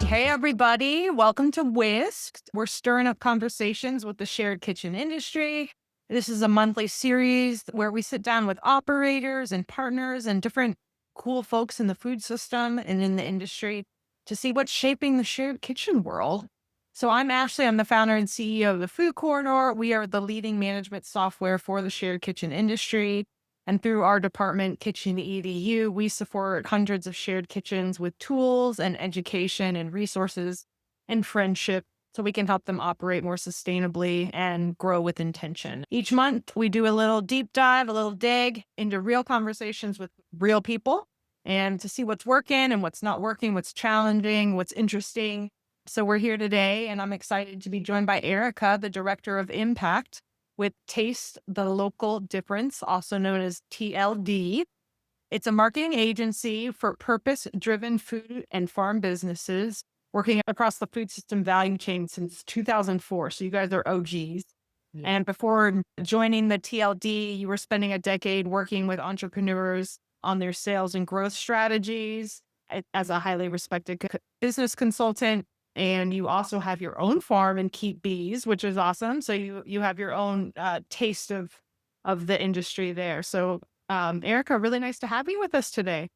Hey, everybody. Welcome to Whisked. We're stirring up conversations with the shared kitchen industry. This is a monthly series where we sit down with operators and partners and different cool folks in the food system and in the industry to see what's shaping the shared kitchen world. So, I'm Ashley. I'm the founder and CEO of the Food Corridor. We are the leading management software for the shared kitchen industry. And through our department, Kitchen EDU, we support hundreds of shared kitchens with tools and education and resources and friendship so we can help them operate more sustainably and grow with intention. Each month, we do a little deep dive, a little dig into real conversations with real people and to see what's working and what's not working, what's challenging, what's interesting. So we're here today, and I'm excited to be joined by Erica, the Director of Impact with Taste the Local Difference, also known as TLD. It's a marketing agency for purpose driven food and farm businesses working across the food system value chain since 2004. So you guys are OGs. Yeah. And before joining the TLD, you were spending a decade working with entrepreneurs on their sales and growth strategies as a highly respected business consultant. And you also have your own farm and keep bees, which is awesome. So you have your own taste of the industry there. So Erica, really nice to have you with us today.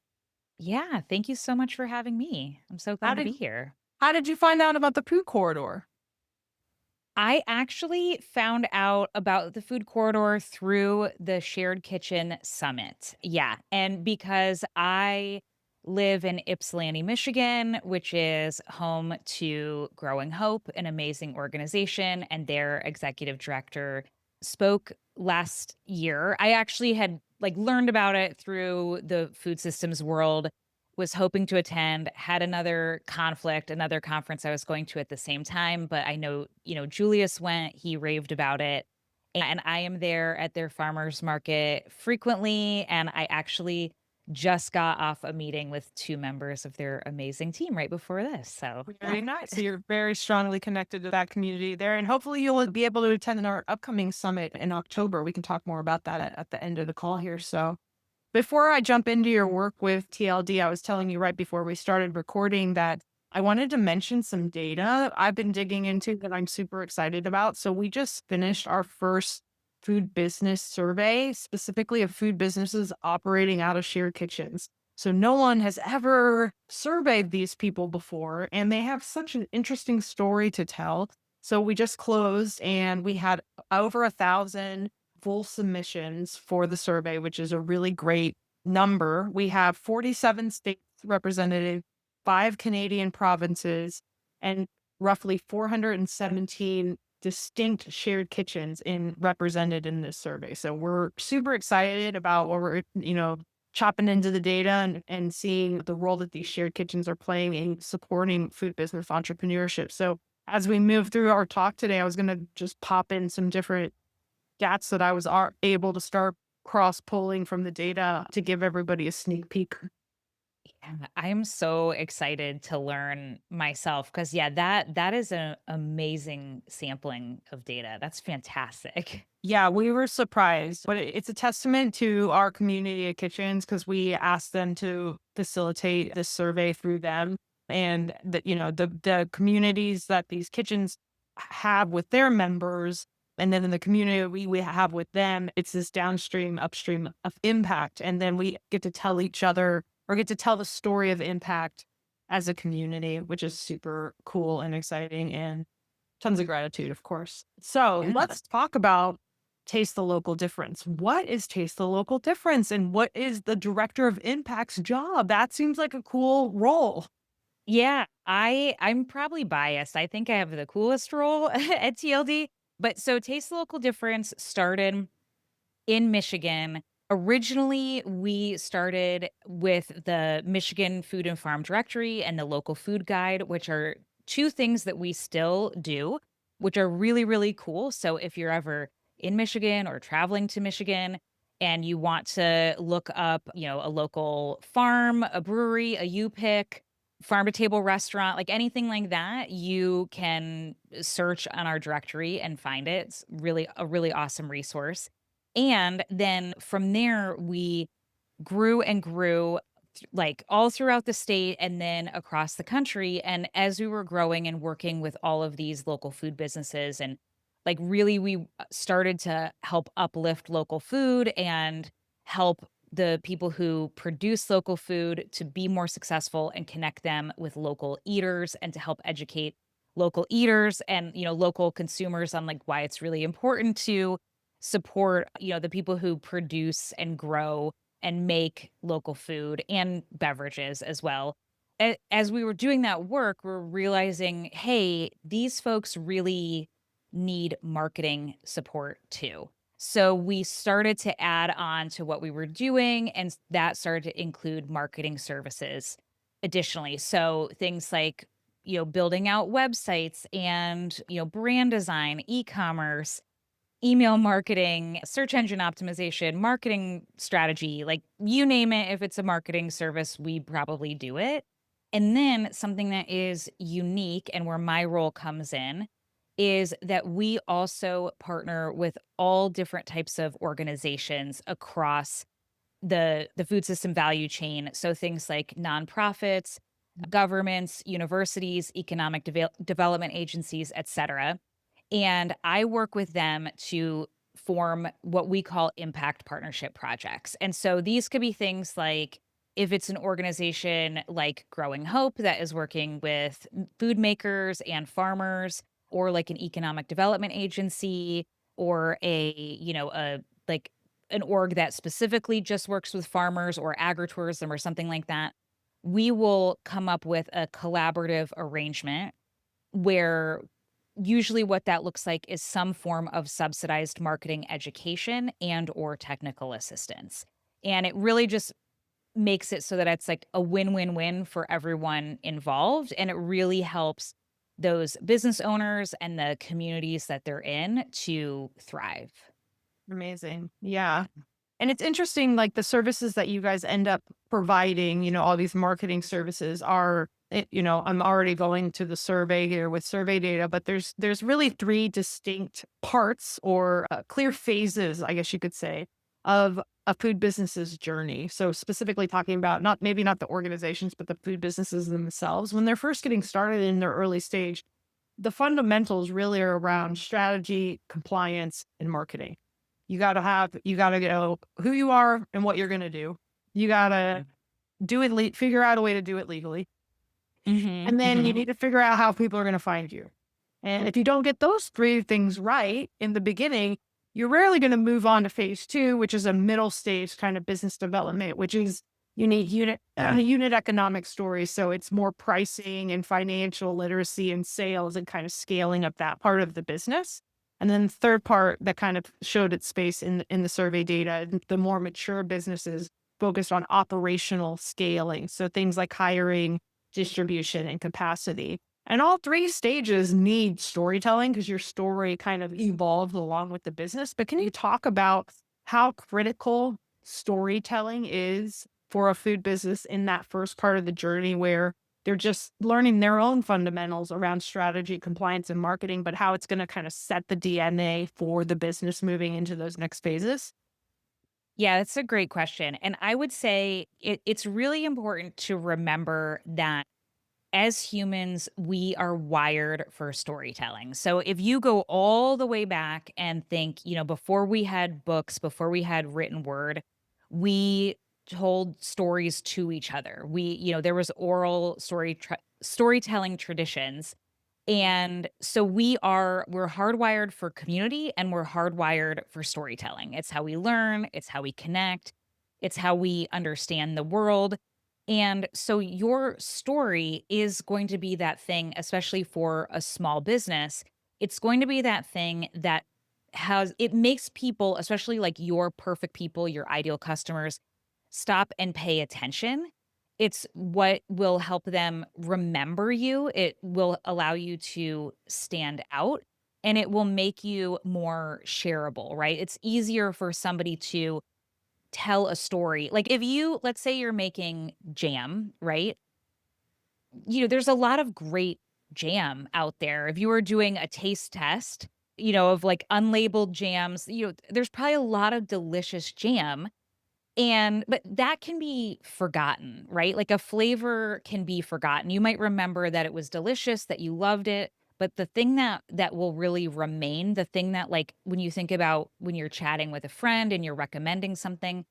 Yeah, thank you so much for having me. I'm so How glad to be did here. how did you find out about the food corridor? I actually found out about the food corridor through the Shared Kitchen Summit. Yeah. And because I live in Ypsilanti, Michigan, which is home to Growing Hope, an amazing organization, and their executive director spoke last year. I actually had learned about it through the food systems world, was hoping to attend, had another conflict, another conference I was going to at the same time, but I know, Julius went, he raved about it. And I am there at their farmers market frequently. And I actually just got off a meeting with two members of their amazing team right before this. So, yeah. Very nice. So you're very strongly connected to that community there. And hopefully you'll be able to attend our upcoming summit in October. We can talk more about that at the end of the call here. So before I jump into your work with TLD, I was telling you right before we started recording that I wanted to mention some data I've been digging into that I'm super excited about. So we just finished our first food business survey, specifically of food businesses operating out of shared kitchens. So no one has ever surveyed these people before, and they have such an interesting story to tell. So we just closed and we had over 1,000 full submissions for the survey, which is a really great number. We have 47 states represented, five Canadian provinces, and roughly 417 distinct shared kitchens represented in this survey. So we're super excited about what we're, chopping into the data and seeing the role that these shared kitchens are playing in supporting food business entrepreneurship. So as we move through our talk today, I was going to just pop in some different stats that I was able to start cross polling from the data to give everybody a sneak peek. Yeah, I'm so excited to learn myself because yeah, that is an amazing sampling of data. That's fantastic. Yeah, we were surprised, but it's a testament to our community of kitchens because we asked them to facilitate this survey through them, and that the communities that these kitchens have with their members, and then in the community we have with them, it's this downstream, upstream of impact, and then we get to tell each other or get to tell the story of impact as a community, which is super cool and exciting and tons of gratitude, of course. So Yeah. let's talk about Taste the Local Difference. What is Taste the Local Difference? And what is the Director of Impact's job? That seems like a cool role. Yeah, I'm probably biased. I think I have the coolest role at TLD. But so Taste the Local Difference started in Michigan. Originally, we started with the Michigan Food and Farm Directory and the local food guide, which are two things that we still do, which are really, really cool. So if you're ever in Michigan or traveling to Michigan and you want to look up, a local farm, a brewery, a U pick, farm to table restaurant, like anything like that, you can search on our directory and find it. It's really a really awesome resource. And then from there, we grew and grew. like all throughout the state and then across the country. And as we were growing and working with all of these local food businesses, and like really we started to help uplift local food and help the people who produce local food to be more successful and connect them with local eaters and to help educate local eaters and local consumers on like why it's really important to support the people who produce and grow and make local food and beverages as well. As we were doing that work, we're realizing, hey, these folks really need marketing support too. So we started to add on to what we were doing, and that started to include marketing services additionally. So things like, building out websites and, brand design, e commerce, email marketing, search engine optimization, marketing strategy, like you name it, if it's a marketing service, we probably do it. And then something that is unique and where my role comes in is that we also partner with all different types of organizations across the food system value chain. So things like nonprofits, governments, universities, economic development agencies, et cetera, and I work with them to form what we call impact partnership projects. And so these could be things like if it's an organization like Growing Hope that is working with food makers and farmers, or like an economic development agency, or a like an org that specifically just works with farmers or agritourism or something like that, we will come up with a collaborative arrangement where usually what that looks like is some form of subsidized marketing education and or technical assistance. And it really just makes it so that it's like a win-win-win for everyone involved, and it really helps those business owners and the communities that they're in to thrive. Amazing. Yeah. And it's interesting, like the services that you guys end up providing, all these marketing services I'm already going to the survey here with survey data, but there's really three distinct parts or clear phases, I guess you could say, of a food business's journey. So specifically talking about not the organizations, but the food businesses themselves. When they're first getting started in their early stage, the fundamentals really are around strategy, compliance, and marketing. You gotta know who you are and what you're gonna do. You gotta figure out a way to do it legally. Mhm, And then you mhm. need to figure out how people are gonna find you. And if you don't get those 3 things right in the beginning, you're rarely gonna move on to phase 2, which is a middle stage kind of business development, which is you need unit economic stories. So it's more pricing and financial literacy and sales and kind of scaling up that part of the business. And then the third part that kind of showed its space in the survey data, the more mature businesses focused on operational scaling. So things like hiring, distribution, and capacity. And all 3 stages need storytelling because your story kind of evolves along with the business. But can you talk about how critical storytelling is for a food business in that first part of the journey where they're just learning their own fundamentals around strategy, compliance, and marketing, but how it's going to kind of set the DNA for the business moving into those next phases? Yeah, that's a great question. And I would say it's really important to remember that as humans, we are wired for storytelling. So if you go all the way back and think, before we had books, before we had written word, we told stories to each other. There was oral storytelling traditions. And so we're hardwired for community and we're hardwired for storytelling. It's how we learn, it's how we connect, it's how we understand the world. And so your story is going to be that thing, especially for a small business. It's going to be that thing that it makes people, especially like your perfect people, your ideal customers, stop and pay attention. It's what will help them remember you. It will allow you to stand out, and it will make you more shareable, right? It's easier for somebody to tell a story. Like if let's say you're making jam, right? There's a lot of great jam out there. If you were doing a taste test, of like unlabeled jams, there's probably a lot of delicious jam. And but that can be forgotten, right? Like a flavor can be forgotten. You might remember that it was delicious, that you loved it, but the thing that will really remain, the thing that like when you think about when you're chatting with a friend and you're recommending something,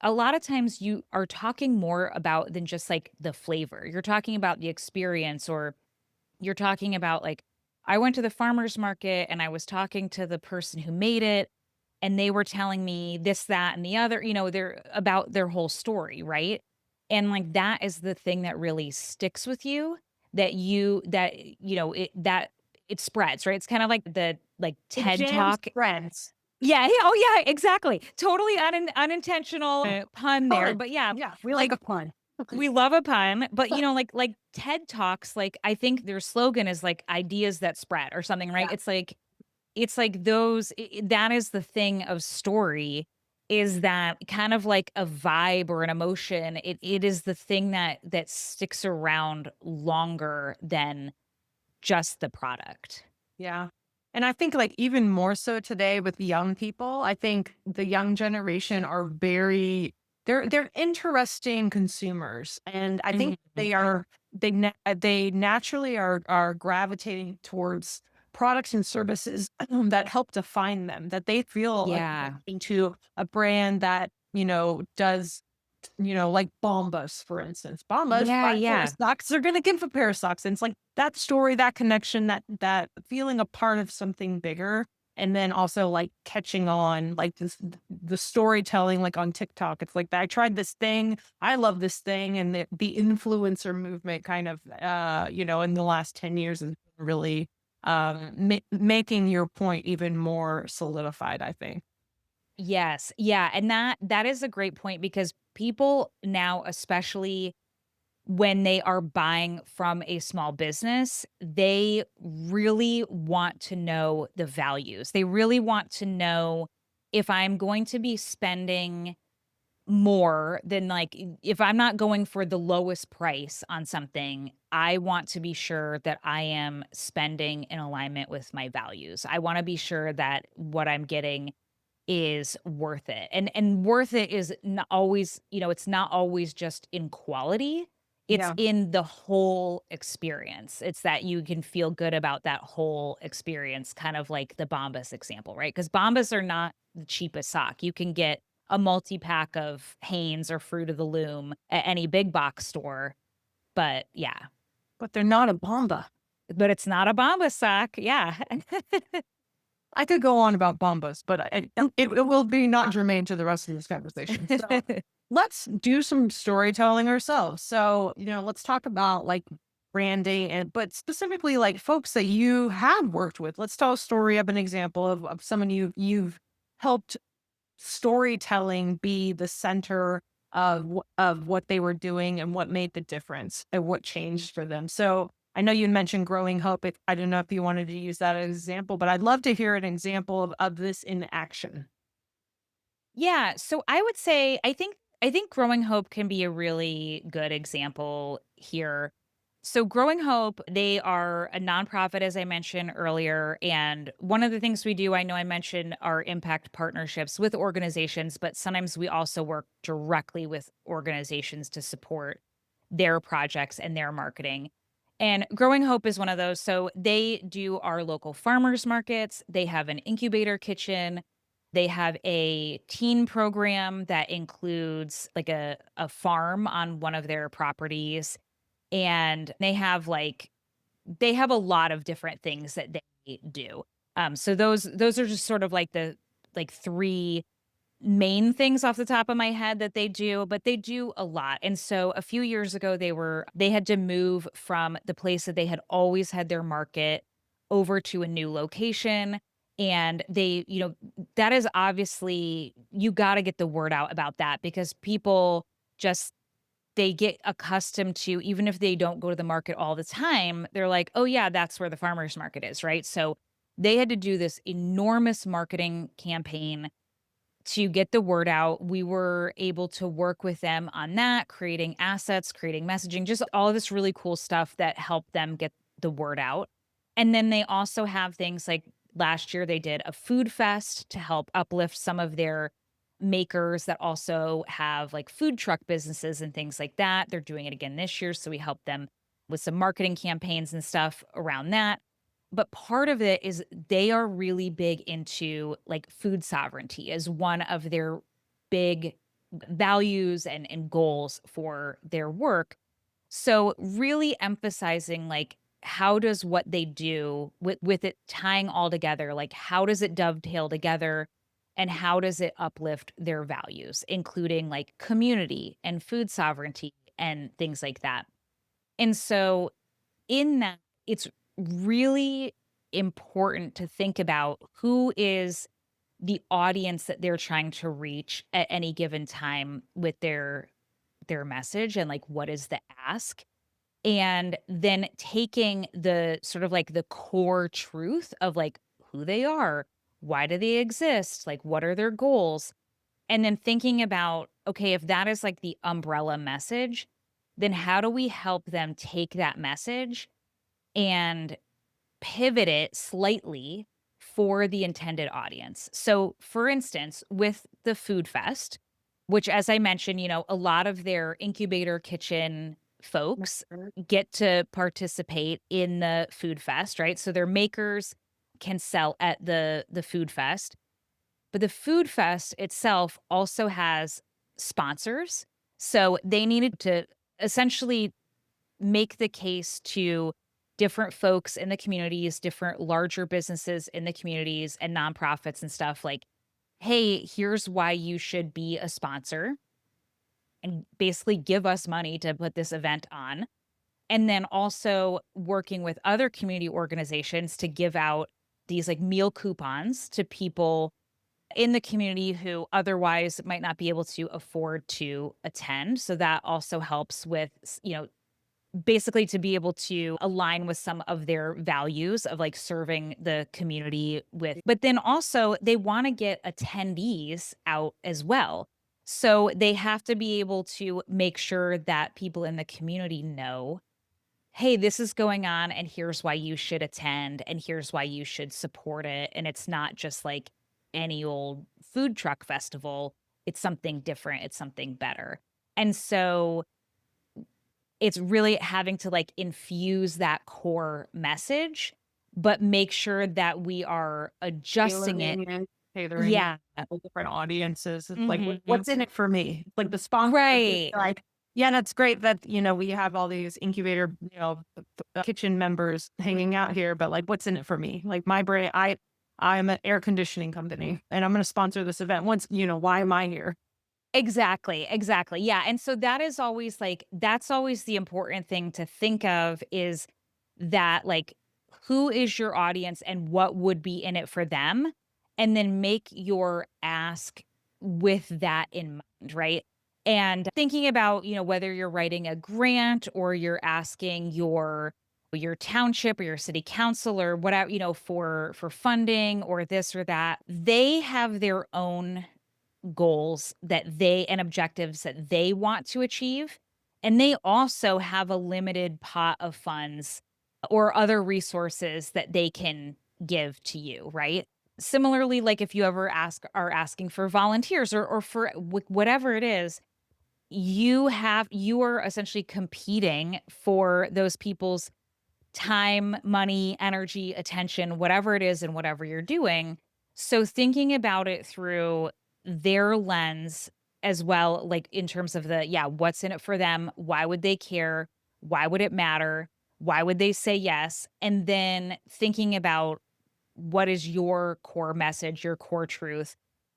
a lot of times you are talking more about than just like the flavor. You're talking about the experience, or you're talking about like, I went to the farmer's market and I was talking to the person who made it, and they were telling me this, that, and the other, they're about their whole story, right? And like that is the thing that really sticks with you, that it spreads, right? It's kind of like the like It TED jams Talk. friends. Yeah, yeah, oh yeah, exactly. Totally unintentional pun there, Fun. but yeah, Yeah, we like like a pun. we love a pun, but, like TED Talks, like, I think their slogan is, like, "Ideas that spread," or something, right? Yeah. It's like those that is the thing of story, is that kind of like a vibe or an emotion. It is the thing that sticks around longer than just the product. Yeah. And I think like even more so today with the young people, I think the young generation are they're interesting consumers. And I think Mhm. they naturally are gravitating towards products and services that help define them, that they feel a Yeah. connection to a brand that, does like Bombas, for instance. Bombas, Yeah, buy a pair of yeah. socks, they're gonna give a pair of socks. And it's like that story, that connection, that feeling a part of something bigger. And then also like catching on like the storytelling like on TikTok. It's like I tried this thing, I love this thing. And the influencer movement kind of in the last 10 years is really making your point even more solidified, I think. Yes. Yeah, and that is a great point because people now, especially when they are buying from a small business, they really want to know the values. They really want to know, if I'm going to be spending more than like, if I'm not going for the lowest price on something, I want to be sure that I am spending in alignment with my values. I want to be sure that what I'm getting is worth it. And worth it is not always, it's not always just in quality. It's Yeah. in the whole experience. It's that you can feel good about that whole experience, kind of like the Bombas example, right? Because Bombas are not the cheapest sock. You can get a multi-pack of Hanes or Fruit of the Loom at any big box store. But yeah, But they're not a Bomba. but it's not a Bombas sock. Yeah. I could go on about Bombas, but it will be not germane to the rest of this conversation. So let's do some storytelling ourselves. So, let's talk about like branding but specifically like folks that you have worked with. Let's tell a story of an example of someone you've helped storytelling be the center of what they were doing and what made the difference and what changed for them. So I know you mentioned growing hope. I don't know if you wanted to use that as an example, but I'd love to hear an example of this in action. Yeah, so I would say I think Growing Hope can be a really good example here. So Growing Hope, they are a nonprofit as I mentioned earlier, and one of the things we do, I know I mentioned our impact partnerships with organizations, but sometimes we also work directly with organizations to support their projects and their marketing. And Growing Hope is one of those. So they do our local farmers markets, they have an incubator kitchen, they have a teen program that includes like a farm on one of their properties, and they have a lot of different things that they do. So those are just sort of like the like 3 main things off the top of my head that they do, but they do a lot. And so a few years ago they had to move from the place that they had always had their market over to a new location. And that is obviously, you got to get the word out about that, because people just, they get accustomed to, even if they don't go to the market all the time, they're like, "Oh yeah, that's where the farmers market is," right? So they had to do this enormous marketing campaign to get the word out. We were able to work with them on that, creating assets, creating messaging, just all of this really cool stuff that helped them get the word out. And then they also have things like, last year they did a food fest to help uplift some of their makers that also have like food truck businesses and things like that. They're doing it again this year. So we help them with some marketing campaigns and stuff around that. But part of it is they are really big into like food sovereignty as one of their big values and goals for their work. So really emphasizing like how does what they do with it tying all together, like how does it dovetail together and how does it uplift their values, including like community and food sovereignty and things like that. And so in that, it's really important to think about who is the audience that they're trying to reach at any given time with their message and like what is the ask, and then taking the sort of like the core truth of like who they are, why do they exist, like what are their goals, and then thinking about, okay, if that is like the umbrella message, then how do we help them take that message and pivot it slightly for the intended audience. So, for instance, with the food fest, which, as I mentioned, a lot of their incubator kitchen folks Mhm. get to participate in the food fest, right? So their makers can sell at the food fest, but the food fest itself also has sponsors. So they needed to essentially make the case to different folks in the communities, different larger businesses in the communities and nonprofits and stuff like, "Hey, here's why you should be a sponsor and basically give us money to put this event on." And then also working with other community organizations to give out these like meal coupons to people in the community who otherwise might not be able to afford to attend. So that also helps with, basically to be able to align with some of their values of like serving the community with, but then also they want to get attendees out as well. So they have to be able to make sure that people in the community know, hey, this is going on and here's why you should attend and here's why you should support it. And it's not just like any old food truck festival. It's something different. It's something better. And so it's really having to, like, infuse that core message, but make sure that we are adjusting it. Tailoring it, catering Yeah. to different audiences. It's like, Mhm. what's in it for me? Like the sponsor, Right. like, yeah, that's great that, we have all these incubator, kitchen members hanging out here, but like, what's in it for me? Like my brain, I'm an air conditioning company and I'm going to sponsor this event. Why am I here? Exactly, exactly. Yeah, and so that is always, like that's always the important thing to think of is that, like, who is your audience and what would be in it for them, and then make your ask with that in mind, right? And thinking about, whether you're writing a grant or you're asking your township or your city council or whatever, for funding or this or that, they have their own goals that they and objectives that they want to achieve. And they also have a limited pot of funds or other resources that they can give to you, right? Similarly, like if you ever are asking for volunteers or for whatever it is, you are essentially competing for those people's time, money, energy, attention, whatever it is and whatever you're doing. So thinking about it through their lens as well, like in terms of yeah, what's in it for them? Why would they care? Why would it matter? Why would they say yes? And then thinking about what is your core message, your core truth,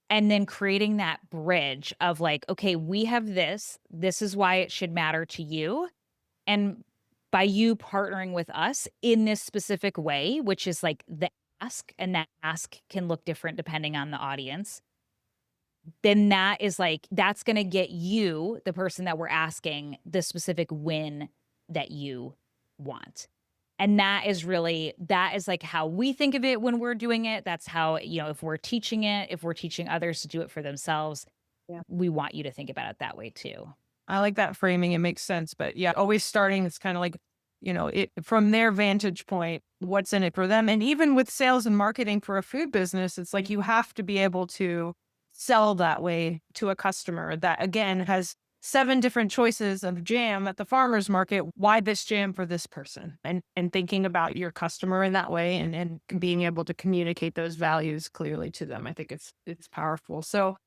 and then creating that bridge of like, okay, we have this. This is why it should matter to you, and by you partnering with us in this specific way, which is like the ask, and that ask can look different depending on the audience, then that is like, that's going to get you, the person that we're asking, the specific win that you want. And that is like how we think of it when we're doing it. That's how, if we're teaching it, if we're teaching others to do it for themselves, we want you to think about it that way too. I like that framing. It makes sense. But yeah, always starting, it's kind of like, it from their vantage point, what's in it for them. And even with sales and marketing for a food business, it's like you have to be able to sell that way to a customer that again has 7 different choices of jam at the farmer's market. Why this jam for this person? And thinking about your customer in that way and being able to communicate those values clearly to them. I think it's powerful. So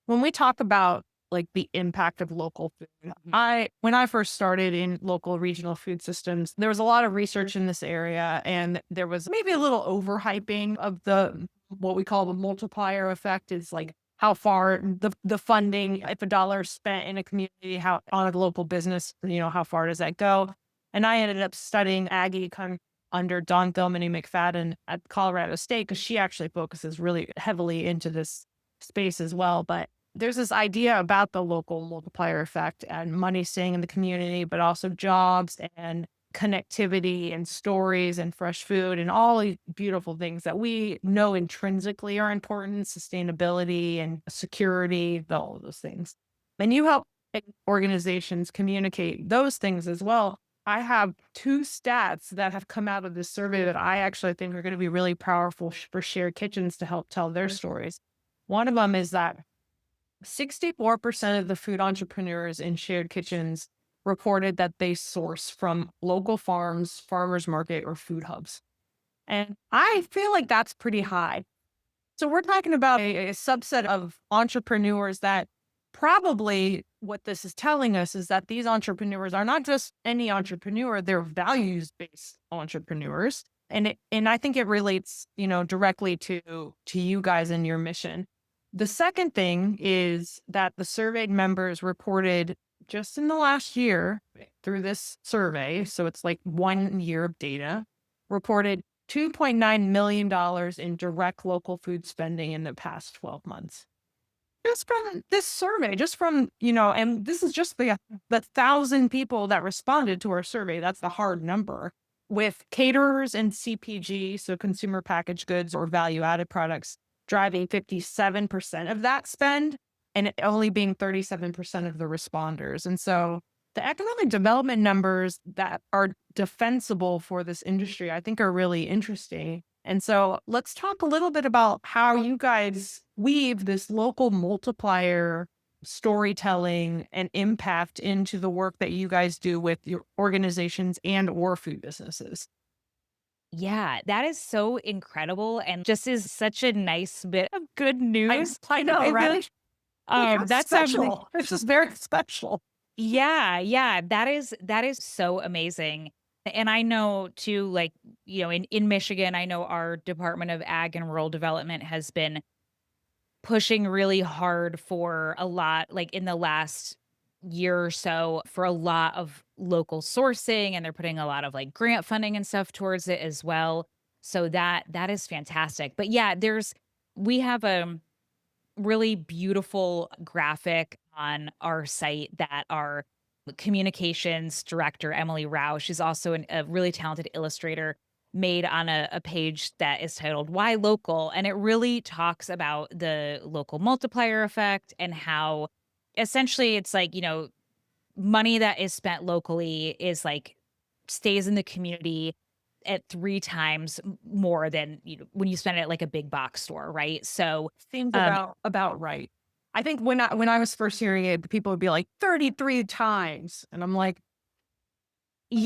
when we talk about like the impact of local food, when I first started in local regional food systems, there was a lot of research in this area and there was maybe a little overhyping of the what we call the multiplier effect is like how far the funding, if a dollar is spent in a community, how on a local business, how far does that go? And I ended up studying Aggie under Dawn Thilmany McFadden at Colorado State because she actually focuses really heavily into this space as well. But there's this idea about the local multiplier effect and money staying in the community, but also jobs and connectivity and stories and fresh food and all these beautiful things that we know intrinsically are important, sustainability and security, all of those things. And you help organizations communicate those things as well. I have 2 stats that have come out of this survey that I actually think are going to be really powerful for shared kitchens to help tell their stories. One of them is that 64% of the food entrepreneurs in shared kitchens reported that they source from local farms, farmers market, or food hubs. And I feel like that's pretty high. So we're talking about a subset of entrepreneurs that probably what this is telling us is that these entrepreneurs are not just any entrepreneur, they're values-based entrepreneurs. And I think it relates, directly to you guys and your mission. The second thing is that the surveyed members reported just in the last year through this survey, so it's like 1 year of data, reported $2.9 million in direct local food spending in the past 12 months. Just from this survey, and this is just the 1,000 people that responded to our survey. That's the hard number. With caterers and CPG, so consumer packaged goods or value added products, driving 57% of that spend and it only being 37% of the responders. And so the economic development numbers that are defensible for this industry, I think are really interesting. And so let's talk a little bit about how you guys weave this local multiplier storytelling and impact into the work that you guys do with your organizations and or food businesses. Yeah, that is so incredible and just is such a nice bit of good I news. I know, I feel right? like, Like, how that's something. special. It's just very special. Yeah, yeah, that is so amazing. And I know too, like, in Michigan, I know our Department of Ag and Rural Development has been pushing really hard for a lot, like in the last year or so, for a lot of local sourcing, and they're putting a lot of like grant funding and stuff towards it as well. So that is fantastic. But yeah, we have a really beautiful graphic on our site that our communications director, Emily Rao, she's also a really talented illustrator, made on a page that is titled Why Local? And it really talks about the local multiplier effect and how essentially it's like, money that is spent locally is like stays in the community at 3 times more than, when you spend it at like a big box store, right? So, Seems um, about right. I think when I was first hearing it, people would be like 33 times, and I'm like,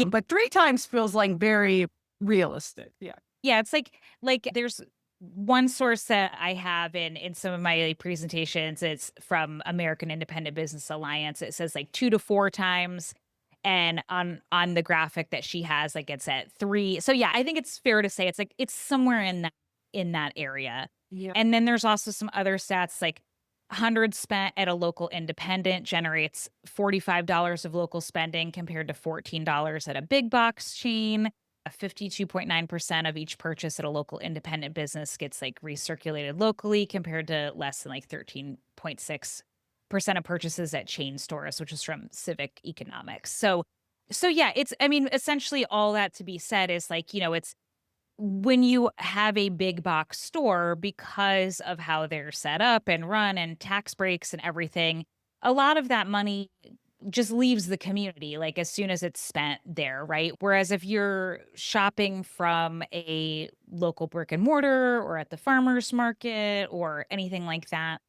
but 3 times feels like very realistic. Yeah. yeah, it's like there's one source that I have in some of my like, presentations. It's from American Independent Business Alliance. It says like 2 to 4 times, and on the graphic that she has, like it's at 3. So yeah, I think it's fair to say it's like it's somewhere in that area. Yeah. And then there's also some other stats like 100 spent at a local independent generates $45 of local spending compared to $14 at a big box chain. 52.9% of each purchase at a local independent business gets like recirculated locally compared to less than like 13.6% of purchases at chain stores, which is from Civic Economics. So yeah, I mean, essentially all that to be said is like, it's when you have a big box store, because of how they're set up and run and tax breaks and everything, a lot of that money just leaves the community like as soon as it's spent there, right? Whereas if you're shopping from a local brick and mortar or at the farmers market or anything like that,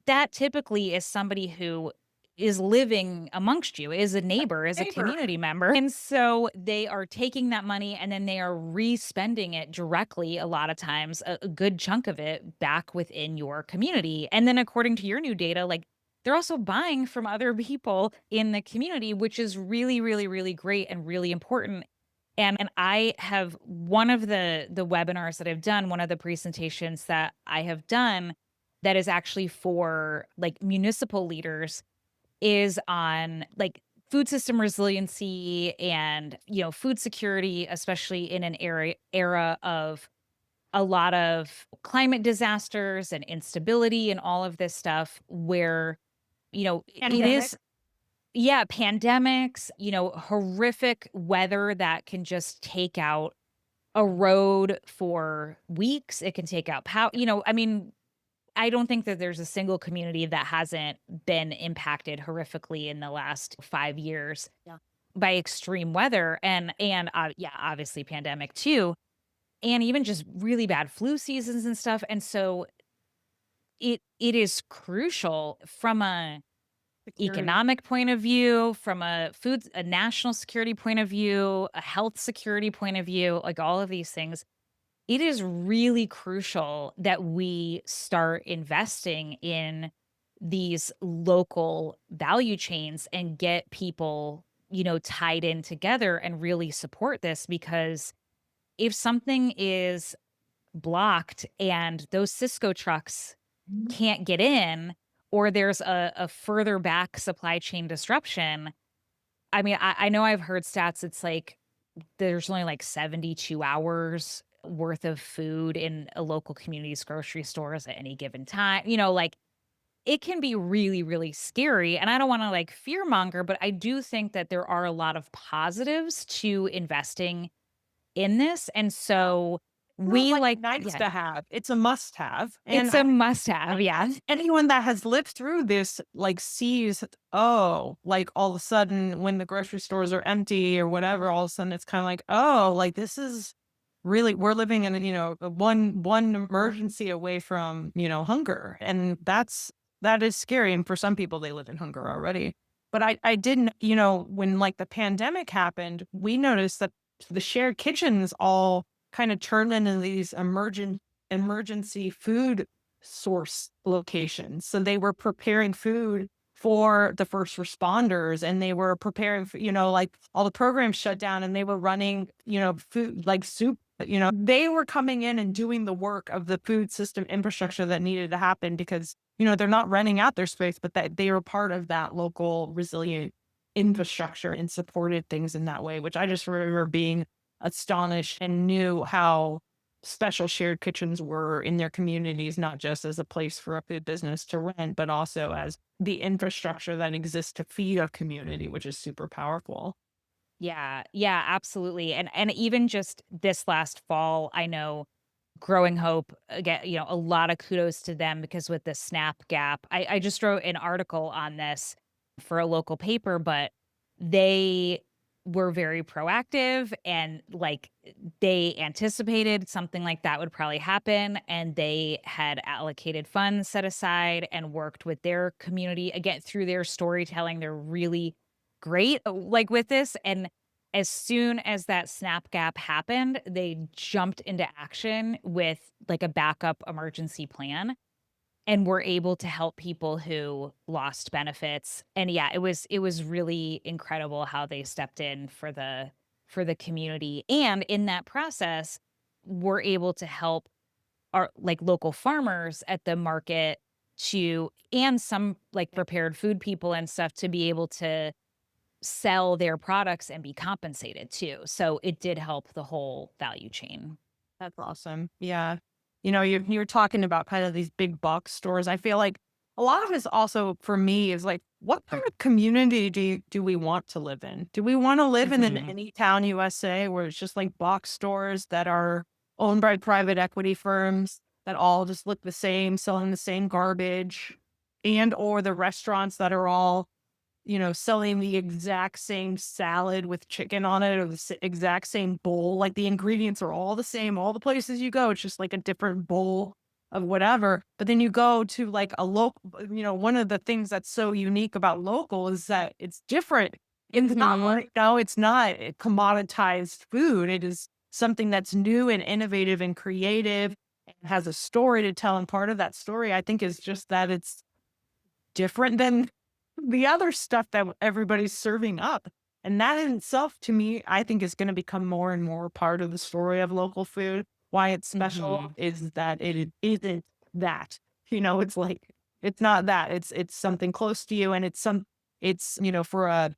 that typically is somebody who is living amongst you, is a neighbor, is a Neighbor. community member. And so they are taking that money and then they are re-spending it directly, a lot of times, a good chunk of it back within your community. And then according to your new data, like they're also buying from other people in the community, which is really, really, really great and really important. And I have one of the webinars that I've done, one of the presentations that I have done that is actually for like municipal leaders is on like food system resiliency and, food security, especially in an era of a lot of climate disasters and instability and all of this stuff where, it Pandemic. is, yeah, pandemics, horrific weather that can just take out a road for weeks. It can take out power. I mean, I don't think that there's a single community that hasn't been impacted horrifically in the last 5 years Yeah. by extreme weather and yeah, obviously pandemic too, and even just really bad flu seasons and stuff. And so it is crucial from a Security. economic point of view, from a national security point of view, a health security point of view, like all of these things. It is really crucial that we start investing in these local value chains and get people, tied in together and really support this, because if something is blocked and those Cisco trucks can't get in, or there's a further back supply chain disruption. I mean, I know I've heard stats. It's like there's only like 72 hours worth of food in a local community's grocery stores at any given time. Like it can be really, really scary. And I don't want to like fear monger, but I do think that there are a lot of positives to investing in this. And so Not we like like, nice yeah, to have. It's a must have. And it's a must have. Yeah. anyone that has lived through this like sees, oh, like all of a sudden when the grocery stores are empty or whatever, all of a sudden it's kind of like, oh, like this is really, we're living in, a one emergency away from, hunger. And that is scary. And for some people they live in hunger already. But I didn't, when like the pandemic happened, we noticed that the shared kitchens all kind of turned into these emergency food source locations. So they were preparing food for the first responders, and they were preparing for, like all the programs shut down and they were running, food like soup, they were coming in and doing the work of the food system infrastructure that needed to happen because, they're not renting out their space, but that they were part of that local resilient infrastructure and supported things in that way, which I just remember being astonished and knew how special shared kitchens were in their communities, not just as a place for a food business to rent, but also as the infrastructure that exists to feed a community, which is super powerful. Yeah. Yeah, absolutely. And even just this last fall, I know Growing Hope, again, a lot of kudos to them, because with the SNAP gap, I just wrote an article on this for a local paper, but they were very proactive and like they anticipated something like that would probably happen. And they had allocated funds set aside and worked with their community again through their storytelling. They're really great like with this. And as soon as that snap gap happened, they jumped into action with like a backup emergency plan and were able to help people who lost benefits. And yeah, it was really incredible how they stepped in for the community. And in that process, were able to help our like local farmers at the market to, and some like prepared food people and stuff, to be able to sell their products and be compensated too. So it did help the whole value chain. That's awesome. Yeah. You're talking about kind of these big box stores. I feel like a lot of this also for me is like, what kind of community do we want to live in? Do we want to live in an Mhm. any town USA where it's just like box stores that are owned by private equity firms that all just look the same, selling the same garbage, and or the restaurants that are all selling the exact same salad with chicken on it or the exact same bowl. Like the ingredients are all the same, all the places you go. It's just like a different bowl. of whatever. But then you go to like a local, one of the things that's so unique about local is that it's different. It's not Mhm. like, no, it's not a commoditized food. It is something that's new and innovative and creative and has a story to tell. And part of that story, I think, is just that it's different than the other stuff that everybody's serving up. And that in itself, to me, I think is going to become more and more part of the story of local food. Why it's special Mhm. is that it isn't that. It's like it's not that. It's something close to you, and for a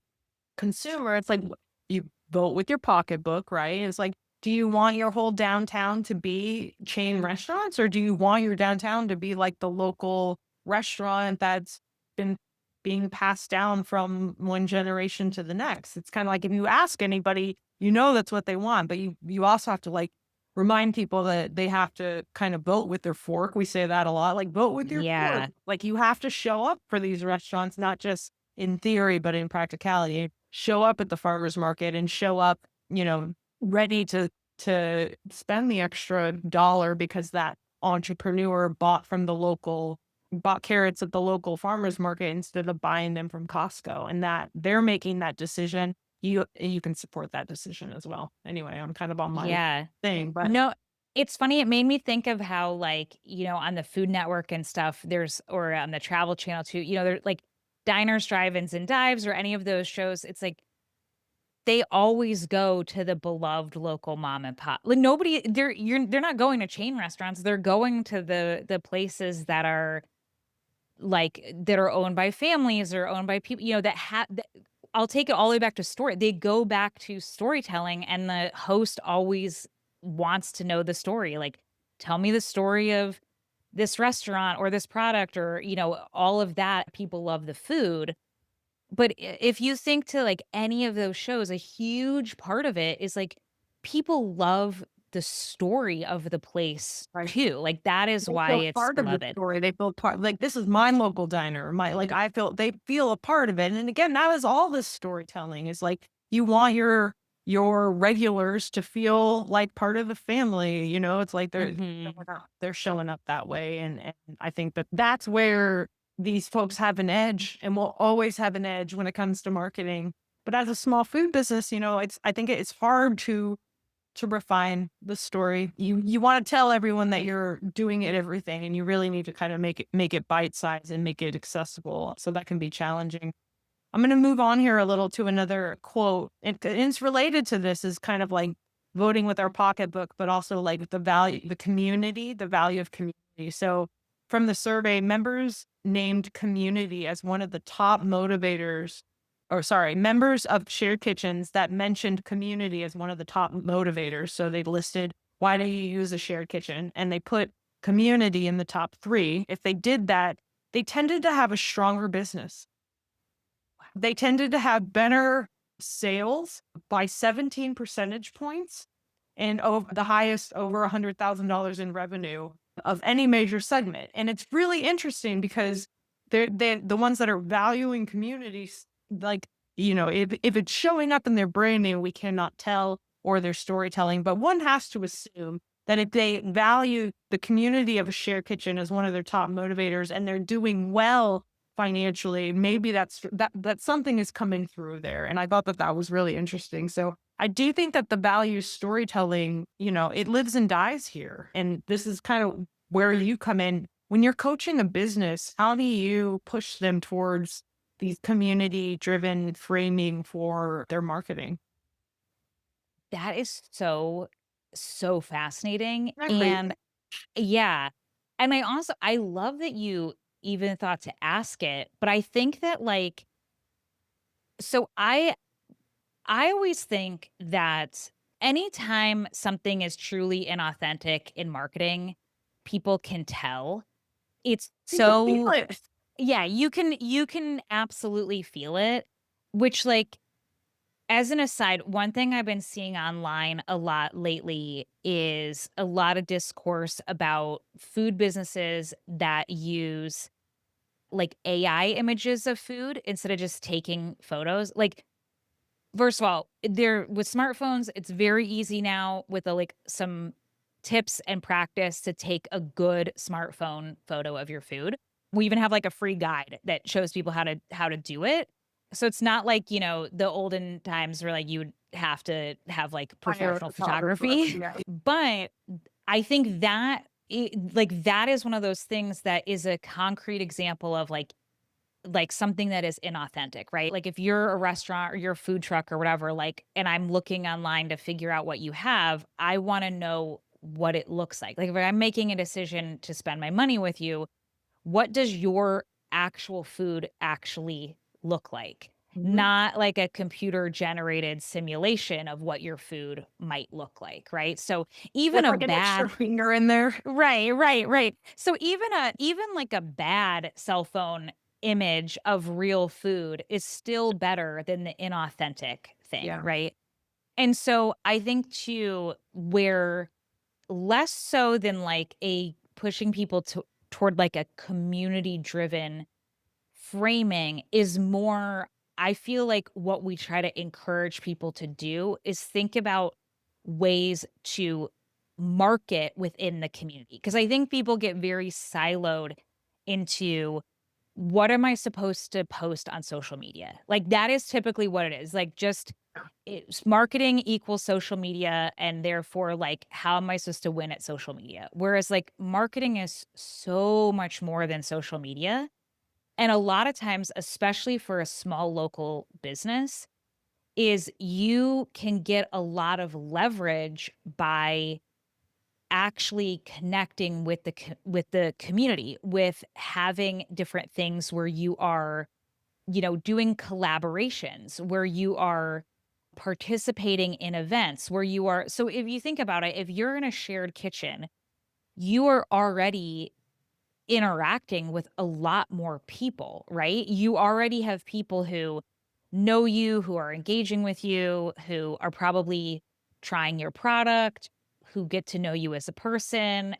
consumer, it's like you vote with your pocketbook, right? It's like, do you want your whole downtown to be chain restaurants, or do you want your downtown to be like the local restaurant that's been being passed down from one generation to the next? It's kind of like if you ask anybody, that's what they want, but you also have to like remind people that they have to kind of vote with their fork. We say that a lot, like vote with your fork. Yeah. Like you have to show up for these restaurants, not just in theory, but in practicality. Show up at the farmer's market and show up, ready to spend the extra dollar because that entrepreneur bought carrots at the local farmer's market instead of buying them from Costco, and that they're making that decision. You can support that decision as well. Anyway, I'm kind of on my Yeah. thing, but No, it's funny, it made me think of how, like, on the Food Network and stuff, or on the Travel Channel too, there like, diners, drive-ins, and dives, or any of those shows, it's like, they always go to the beloved local mom and pop. Like, nobody they're not going to chain restaurants, they're going to the places that are owned by families or owned by people, that have. I'll take it all the way back to story. They go back to storytelling, and the host always wants to know the story. Like, tell me the story of this restaurant or this product, or, all of that. People love the food. But if you think to like any of those shows, a huge part of it is like people love the story of the place right. too. Like, that is They why feel it's part of the beloved. story. They feel part like, "This is my local diner." I feel they feel a part of it, and again, that is all this storytelling is like, you want your regulars to feel like part of the family, It's like Mhm. they're showing up that way, and I think that that's where these folks have an edge and will always have an edge when it comes to marketing. But as a small food business, I think it's hard to refine the story. You want to tell everyone that you're doing it everything, and you really need to kind of make it bite sized and make it accessible. So that can be challenging. I'm going to move on here a little to another quote. And it's related to this is kind of like voting with our pocketbook, but also like the value of community. So from the survey, members named community as one of the top motivators, or sorry, members of shared kitchens that mentioned community as one of the top motivators. So they listed, why do you use a shared kitchen? And they put community in the top three. If they did that, they tended to have a stronger business. They tended to have better sales by 17 percentage points and the highest over $100,000 in revenue of any major segment. And it's really interesting because they're the ones that are valuing communities, like, if it's showing up in their branding, we cannot tell, or their storytelling. But one has to assume that if they value the community of a shared kitchen as one of their top motivators and they're doing well financially, maybe that something is coming through there. And I thought that that was really interesting. So I do think that the value storytelling, it lives and dies here. And this is kind of where you come in. When you're coaching a business, how do you push them towards these community driven framing for their marketing? That is so, so fascinating. Isn't that And crazy? yeah. And I love that you even thought to ask it, but I think that, like, so I always think that anytime something is truly inauthentic in marketing, people can tell. It's You can feel so it. Yeah, you can absolutely feel it, which, like, as an aside, one thing I've been seeing online a lot lately is a lot of discourse about food businesses that use, like, AI images of food instead of just taking photos. Like, first of all, there with smartphones, it's very easy now with, like, some tips and practice to take a good smartphone photo of your food. We even have like a free guide that shows people how to do it. So it's not like, the olden times where like you would have to have like Hire a professional photographer. photography. Yeah. But I think that that is one of those things that is a concrete example of like something that is inauthentic, right? Like if you're a restaurant or you're a food truck or whatever, like, and I'm looking online to figure out what you have, I want to know what it looks like. Like if I'm making a decision to spend my money with you, what does your actual food actually look like? Mhm. Not like a computer generated simulation of what your food might look like, right? So even With a like an extra bad finger in there. right. So even like a bad cell phone image of real food is still better than the inauthentic thing, Yeah. right? And so I think too, where less so than like a pushing people toward like a community driven framing is more, I feel like what we try to encourage people to do is think about ways to market within the community. Because I think people get very siloed into what am I supposed to post on social media? Like that is typically what it is. Like just it's marketing equals social media and therefore like how am I supposed to win at social media? Whereas like marketing is so much more than social media, and a lot of times, especially for a small local business, is you can get a lot of leverage by actually connecting with with the community, with having different things where you are, doing collaborations, where you are participating in events, where you are so if you think about it, if you're in a shared kitchen, you are already interacting with a lot more people, right? You already have people who know you, who are engaging with you, who are probably trying your product, who get to know you as a person.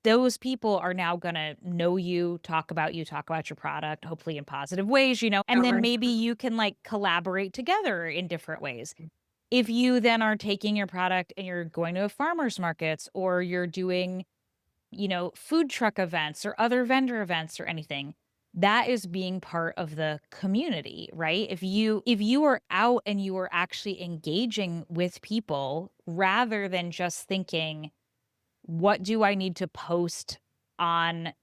Those people are now going to know you, talk about your product, hopefully in positive ways, and Yeah, then right. maybe you can like collaborate together in different ways. If you then are taking your product and you're going to farmers markets or you're doing food truck events or other vendor events or anything, that is being part of the community, right? If you are out and you are actually engaging with people rather than just thinking, what do I need to post on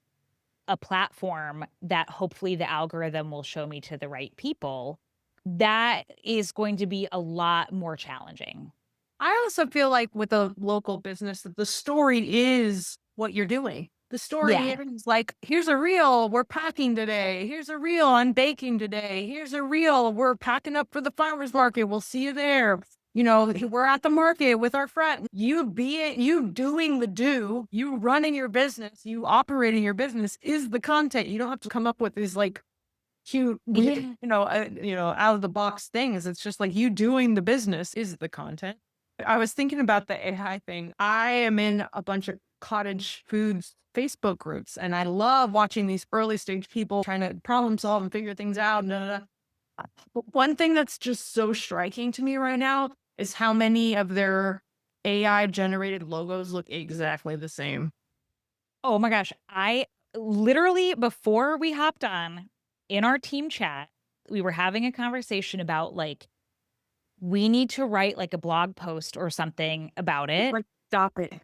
a platform that hopefully the algorithm will show me to the right people, that is going to be a lot more challenging. I also feel like with a local business that the story is what you're doing. The story Yeah. is like, here's a reel, we're packing today. Here's a reel, I'm baking today. Here's a reel, we're packing up for the farmer's market. We'll see you there. We're at the market with our friend. You doing the do, you running your business, you operating your business is the content. You don't have to come up with these like cute, weird, Yeah. out of the box things. It's just like you doing the business is the content. I was thinking about the AI thing. I am in a bunch of cottage foods Facebook groups, and I love watching these early stage people trying to problem solve and figure things out. Da, da, da. But one thing that's just so striking to me right now is how many of their AI generated logos look exactly the same. Oh my gosh. I literally, before we hopped on in our team chat, we were having a conversation about like, we need to write like a blog post or something about it. Like, stop it.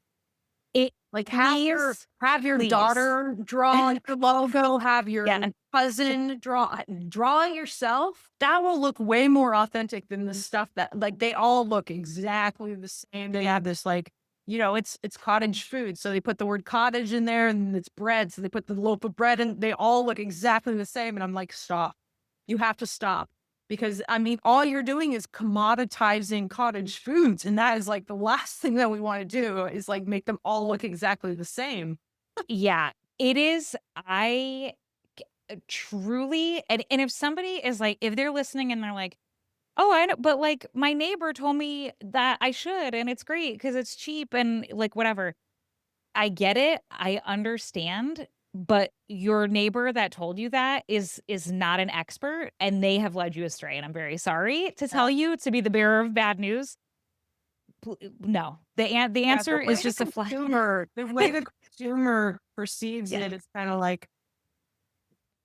It Like, please, have your please. daughter draw the logo, have your Yeah. cousin draw it yourself. That will look way more authentic than the stuff that like, they all look exactly the same. They have this, like, it's cottage food, so they put the word cottage in there, and it's bread, so they put the loaf of bread, and they all look exactly the same, and I'm like, "Stop. You have to stop." Because, I mean, all you're doing is commoditizing cottage foods, and that is, like, the last thing that we wanna do is, like, make them all look exactly the same. Yeah. It is. Truly, and if somebody is like, if they're listening and they're like, oh, I know, but like my neighbor told me that I should, and it's great because it's cheap and like whatever. I get it. I understand. But your neighbor that told you that is not an expert and they have led you astray. And I'm very sorry to tell you to be the bearer of bad news. No. The Yeah, answer is just a flat the way the consumer perceives yeah. it is kinda like,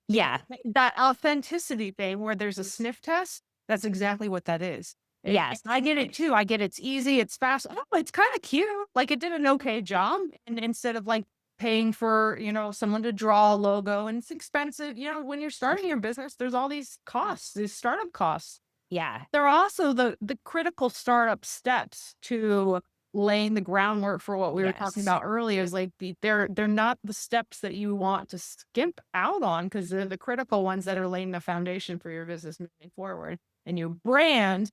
yeah, Yeah. that authenticity thing where there's a sniff test, that's exactly what that is. And Yes. I get it too. I get it's easy, it's fast. Oh, it's kinda cute. Like, it did an okay job, and instead of, like, paying for, someone to draw a logo, and it's expensive, when you're starting your business, there's all these costs, these startup costs. Yeah. There are also the critical startup steps to laying the groundwork for what we were talking Yes. about earlier is like they're not the steps that you want to skimp out on because they're the critical ones that are laying the foundation for your business moving forward. And your brand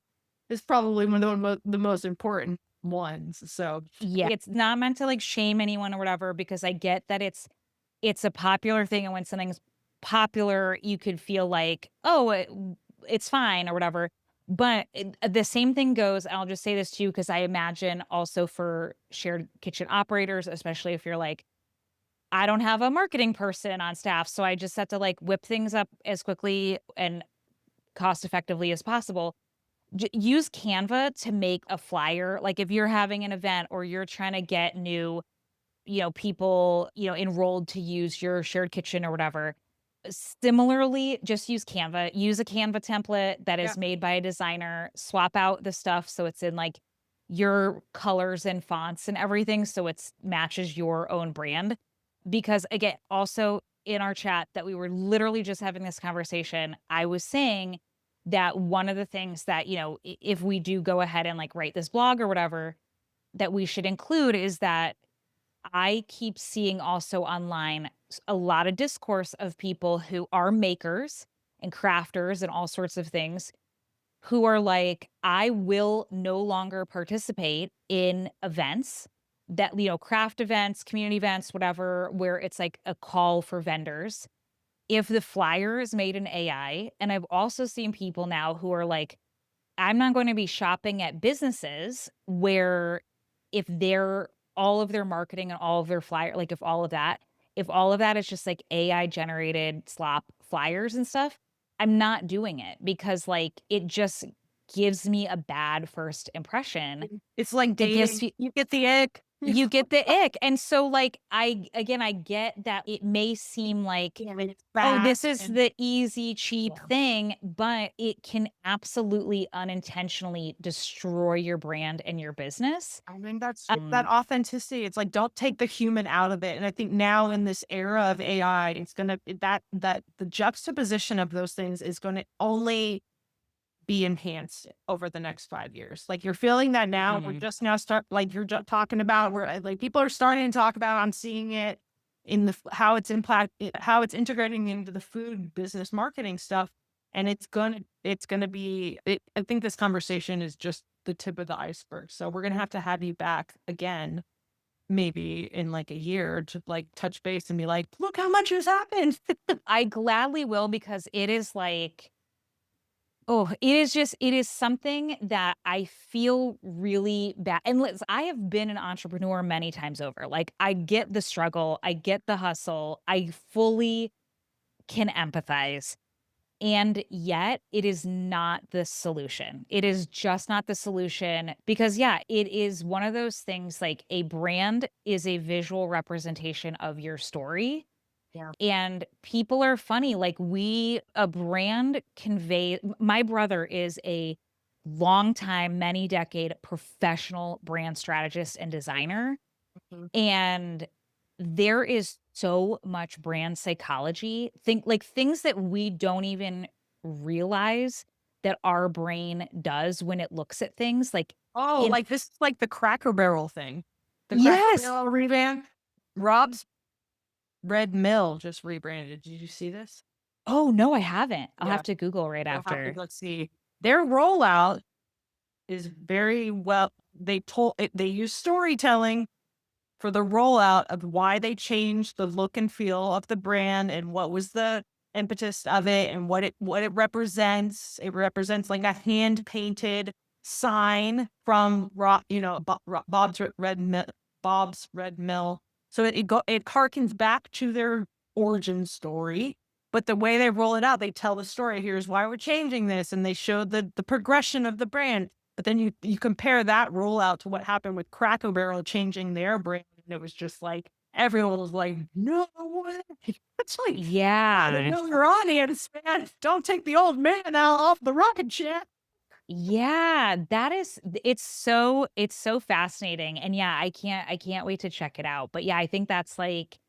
is probably one of the most important ones. So Yeah. It's not meant to, like, shame anyone or whatever because I get that it's a popular thing, and when something's popular, you could feel like, "Oh, it's fine," or whatever. But the same thing goes, I'll just say this too, because I imagine also for shared kitchen operators, especially if you're like, "I don't have a marketing person on staff, so I just have to, like, whip things up as quickly and cost effectively as possible." Use Canva to make a flyer. Like, if you're having an event or you're trying to get new, people, enrolled to use your shared kitchen or whatever. Similarly, just use Canva. Use a Canva template that yeah, is made by a designer. Swap out the stuff so it's in like your colors and fonts and everything so it's matches your own brand. Because again, also in our chat that we were literally just having this conversation, I was saying that one of the things that, if we do go ahead and like write this blog or whatever, that we should include is that I keep seeing also online a lot of discourse of people who are makers and crafters and all sorts of things who are like, I will no longer participate in events that, craft events, community events, whatever, where it's like a call for vendors. If the flyer is made in AI, and I've also seen people now who are like, I'm not going to be shopping at businesses where if they're all of their marketing and all of their flyer like, if all of that is just, like, AI generated slop flyers and stuff, I'm not doing it because, like, it just gives me a bad first impression. it's like It gives dating. You get the ick. you get the ick, and so, like, I get that it may seem like, Yeah, and it's "Oh, fast this is and the easy, cheap yeah. thing," but it can absolutely unintentionally destroy your brand and your business. I mean, it's that Um authenticity. It's like, don't take the human out of it. And I think now in this era of AI, it's gonna that the juxtaposition of those things is gonna only be enhanced over the next 5 years. Like you're feeling that now. We're Mhm. just now start like you're talking about where like people are starting to talk about. I'm seeing it in how it's how it's integrating into the food business marketing stuff, and it's gonna be. I think this conversation is just the tip of the iceberg. So we're gonna have you back again. Maybe in like a year to like touch base and be like, look how much has happened. I gladly will because it is like it is something that I feel really bad and listen, I have been an entrepreneur many times over. Like, I get the struggle, I get the hustle, I fully can empathize. And yet, it is not the solution. It is just not the solution because, yeah, it is one of those things like a brand is a visual representation of your story. Yeah. And people are funny. Like, a brand my brother is a long time, many decade professional brand strategist and designer. Mhm. And there is so much brand psychology, things that we don't even realize that our brain does when it looks at things, like, Oh, in like, this is like the Cracker Barrel thing. The Cracker Yes! Barrel revamp? Rob's Red Mill just rebranded. Did you see this? Oh, no, I haven't. I'll have Yeah, to Google right you'll have to after. go see. Their rollout is very well they use storytelling for the rollout of why they changed the look and feel of the brand and what was the impetus of it and what it represents. It represents like a hand painted sign from Bob's Red Mill. So it harkens back to their origin story. But the way they roll it out, they tell the story. Here's why we're changing this, and they show the progression of the brand. But then you compare that rollout to what happened with Cracker Barrel changing their brand, and it was just like everyone was like, "No way!" It's like, gotta Yeah. know your audience, man. Don't take the old man out off the rocket ship. Yeah, that is it's so fascinating, and yeah, I can't wait to check it out, but yeah, I think that's like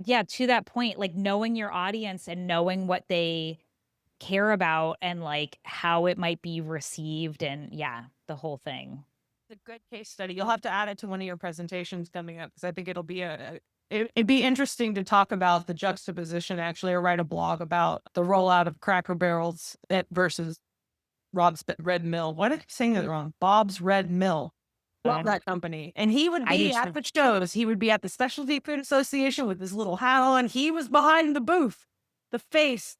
yeah, to that point, like, knowing your audience and knowing what they care about and, like, how it might be received and yeah, the whole thing. It's a good case study. You'll have to add it to one of your presentations coming up because I think it'll be it'd be interesting to talk about the juxtaposition actually, or write a blog about the rollout of Cracker Barrels versus Red Mill. Why did I saying it wrong? Bob's Red Mill. Love Um, that company. And he would I do be at too. the shows. He would be at the Specialty Food Association with his little hat on. He was behind the booth. The face,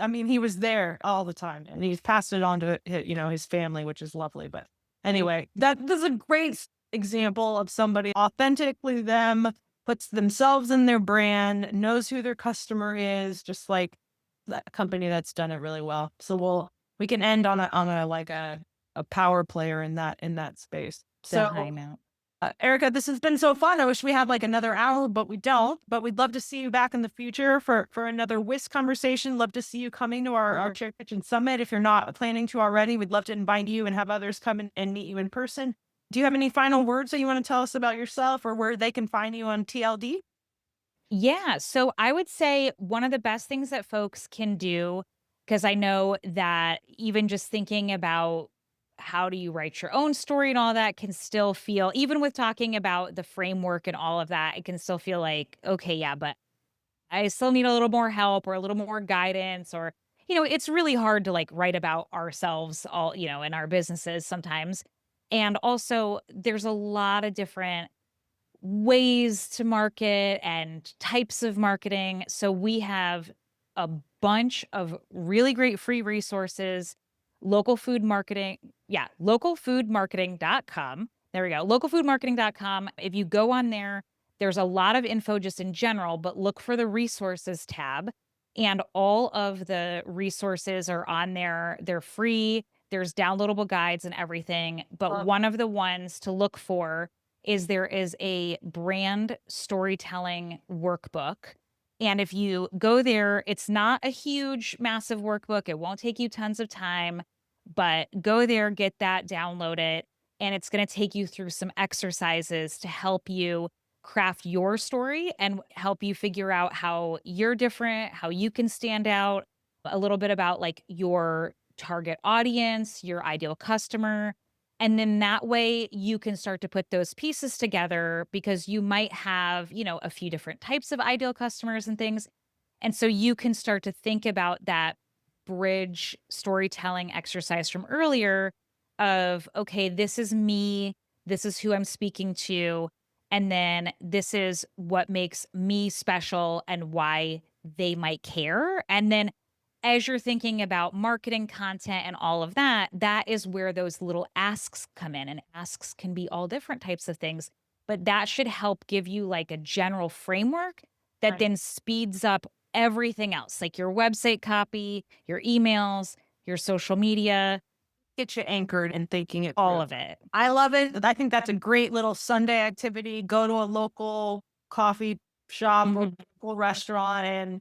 I mean, he was there all the time, and he's passed it on to his family, which is lovely. But anyway, that's a great example of somebody authentically them, puts themselves in their brand, knows who their customer is, just like that company that's done it really well. So we can end on a like a power player in that space. The high So, note. Erica, this has been so fun. I wish we had like another hour, but we don't. But we'd love to see you back in the future for another whisk conversation. Love to see you coming to our Chair Kitchen Summit. If you're not planning to already, we'd love to invite you and have others come and meet you in person. Do you have any final words that you want to tell us about yourself or where they can find you on TLD? Yeah, so I would say one of the best things that folks can do, because I know that even just thinking about how do you write your own story and all that can still feel, even with talking about the framework and all of that, it can still feel like, okay, yeah, but I still need a little more help or a little more guidance or, it's really hard to like write about ourselves all, in our businesses sometimes. And also, there's a lot of different ways to market and types of marketing. So we have a bunch of really great free resources. Local food marketing, yeah, localfoodmarketing.com. There we go. Localfoodmarketing.com. If you go on there, there's a lot of info just in general, but look for the resources tab. And all of the resources are on there. They're free. There's downloadable guides and everything. But Love one of the ones to look for is there is a brand storytelling workbook. And if you go there, it's not a huge, massive workbook. It won't take you tons of time, but go there, get that, download it. And it's going to take you through some exercises to help you craft your story and help you figure out how you're different, how you can stand out, a little bit about like your target audience, your ideal customer, and then that way you can start to put those pieces together because you might have, a few different types of ideal customers and things. And so you can start to think about that bridge storytelling exercise from earlier of, okay, this is me, this is who I'm speaking to, and then this is what makes me special and why they might care. And then as you're thinking about marketing content and all of that, that is where those little asks come in. And asks can be all different types of things, but that should help give you like a general framework that it. then speeds up everything else, like your website copy, your emails, your social media, Get you anchored and thinking it all through. of it. I love it. I think that's a great little Sunday activity. Go to a local coffee shop or Mhm. local restaurant and,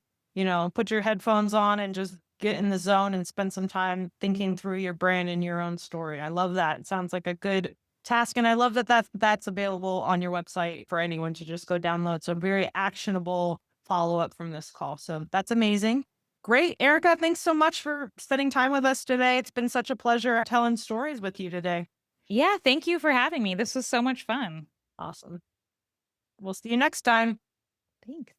put your headphones on and just get in the zone and spend some time thinking through your brand and your own story. I love that. It sounds like a good task. And I love that that's available on your website for anyone to just go download. So very actionable follow up from this call. So that's amazing. Great. Erica, thanks so much for spending time with us today. It's been such a pleasure telling stories with you today. Yeah, thank you for having me. This was so much fun. Awesome. We'll see you next time. Thanks.